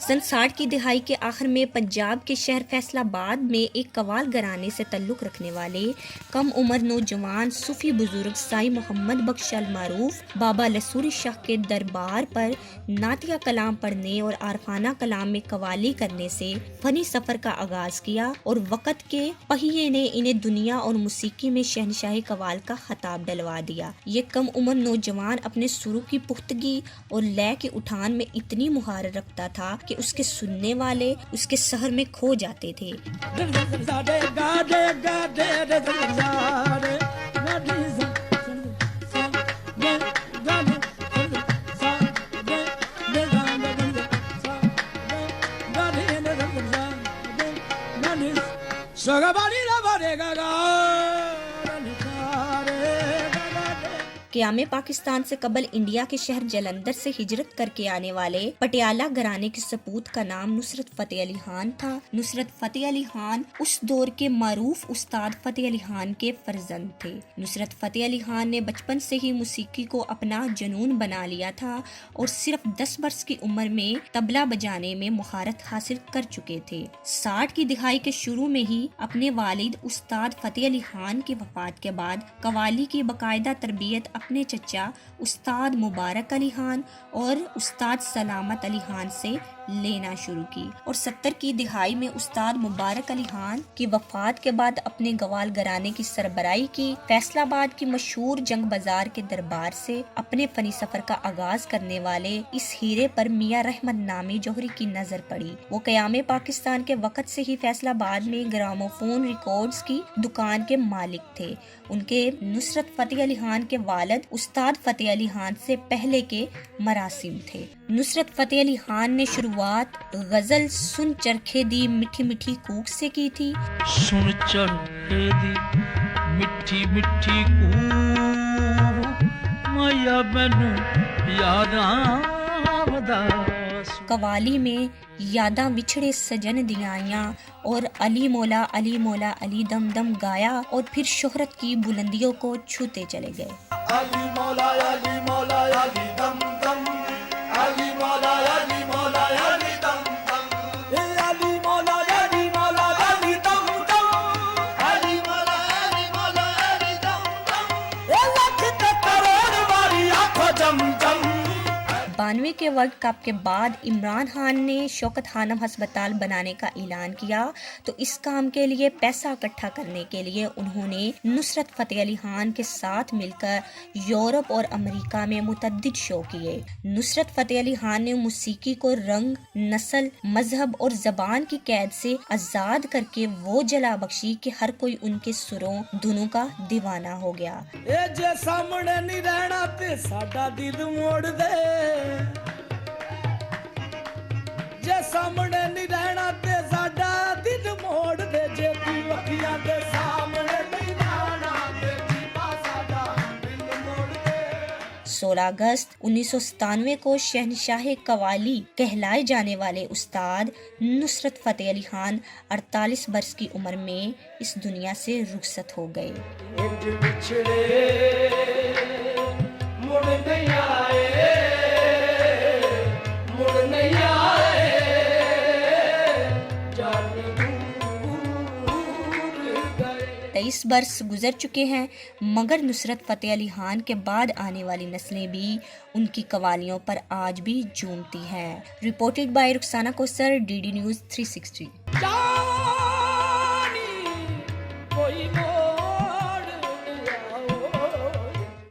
सन 60 की दिहाई के आखिर में पंजाब के शहर फैसलाबाद में एक कवाल घराने से तल्लुक़ रखने वाले कम उम्र नौजवान सूफी बुजुर्ग साई मोहम्मद बख्श अल मारूफ बाबा लसूरी शाह के दरबार पर नातिया कलाम पढ़ने और आरफाना कलाम में कवाली करने से फनी सफर का आगाज किया और वक़्त के पहिए ने इन्हें दुनिया और मौसीकी में शहनशाही कवाल का खिताब डलवा दिया। ये कम उम्र नौजवान अपने सुरों की पुख्तगी और लय के उठान में इतनी मुहारत रखता था कि उसके सुनने वाले उसके सहर में खो जाते थे। क़याम पाकिस्तान से कबल इंडिया के शहर जलंधर से हिजरत करके आने वाले पटियाला घराने के सपूत का नाम नुसरत फतेह अली खान था। नुसरत फतेह अली खान उस दौर के मारूफ उस्ताद फतेह अली खान के फर्जंद थे। नुसरत फतेह अली खान ने बचपन से ही मौसीकी को अपना जुनून बना लिया था और सिर्फ 10 वर्ष की उम्र में तबला बजाने में महारत हासिल कर चुके थे। 60 की दिहाई के शुरू में ही अपने वालिद उस्ताद फतेह अली खान की वफात के बाद कवाली की बाकायदा तरबियत अपने चचा उस्ताद मुबारक अली खान और उस्ताद सलामत अली खान से लेना शुरू की और 70 की दिहाई में उस्ताद मुबारक अली खान की वफात के बाद अपने गवाल घराने की सरबराही की। फैसलाबाद की मशहूर जंग बाजार के दरबार से अपने फनी सफर का आगाज करने वाले इस हीरे पर मियां रहमत नामी जौहरी की नजर पड़ी। वो क़याम पाकिस्तान के वक़्त से ही फैसलाबाद में ग्रामोफोन रिकॉर्ड्स की दुकान के मालिक थे। उनके नुसरत फतेह अली खान के वालिद उस्ताद फतेह अली खान से पहले के मरासिम थे। नुसरत फतेह अली खान ने शुरुआत गजल सुन चरखे दी मिठी मिठी कूक से की थी। सुन चरखे दी मिठी मिठी कूक माया मैनू यादां वदास। कवाली में यादां विछड़े सजन दियाइयां और अली मौला अली दम दम गाया और फिर शोहरत की बुलंदियों को छूते चले गए। अली मौला अली दम दम अली मौला अली दम दम अली मौला अली दम दम अली मौला अली दम दम ए लख ते करोड़ वाली आंखों जम जम। 92 के वर्ल्ड कप के बाद इमरान खान ने शौकत खानम अस्पताल बनाने का ऐलान किया तो इस काम के लिए पैसा इकट्ठा करने के लिए उन्होंने नुसरत फतेह अली खान के साथ मिलकर यूरोप और अमेरिका में मुतअद्दिद शो किए। नुसरत फतेह अली खान ने मौसीकी को रंग, नस्ल, मजहब और जबान की कैद से आजाद करके वो जला बख्शी कि हर कोई उनके सुरों धुनों का दीवाना हो गया। ए जे सामने नहीं रहना ते साडा दिल मोड़ दे, जे सामने नहीं रहना ते साडा दिल मोड़ दे, जे तू अखियां दे सामने नहीं रहना ते जीवा साडा दिल मोड़ दे। 16 अगस्त 1997 को शहनशाह कवाली कहलाए जाने वाले उस्ताद नुसरत फतेह अली खान 48 वर्ष की उम्र में इस दुनिया से रुखसत हो गए। मुड़ नहीं आए, मुड़ नहीं आए, जाने दूर गए। 23 वर्ष गुजर चुके हैं मगर नुसरत फतेह अली खान के बाद आने वाली नस्लें भी उनकी कवालियों पर आज भी झूमती हैं। Reported by Rukhsana Kausar, DD news 360। जानी कोई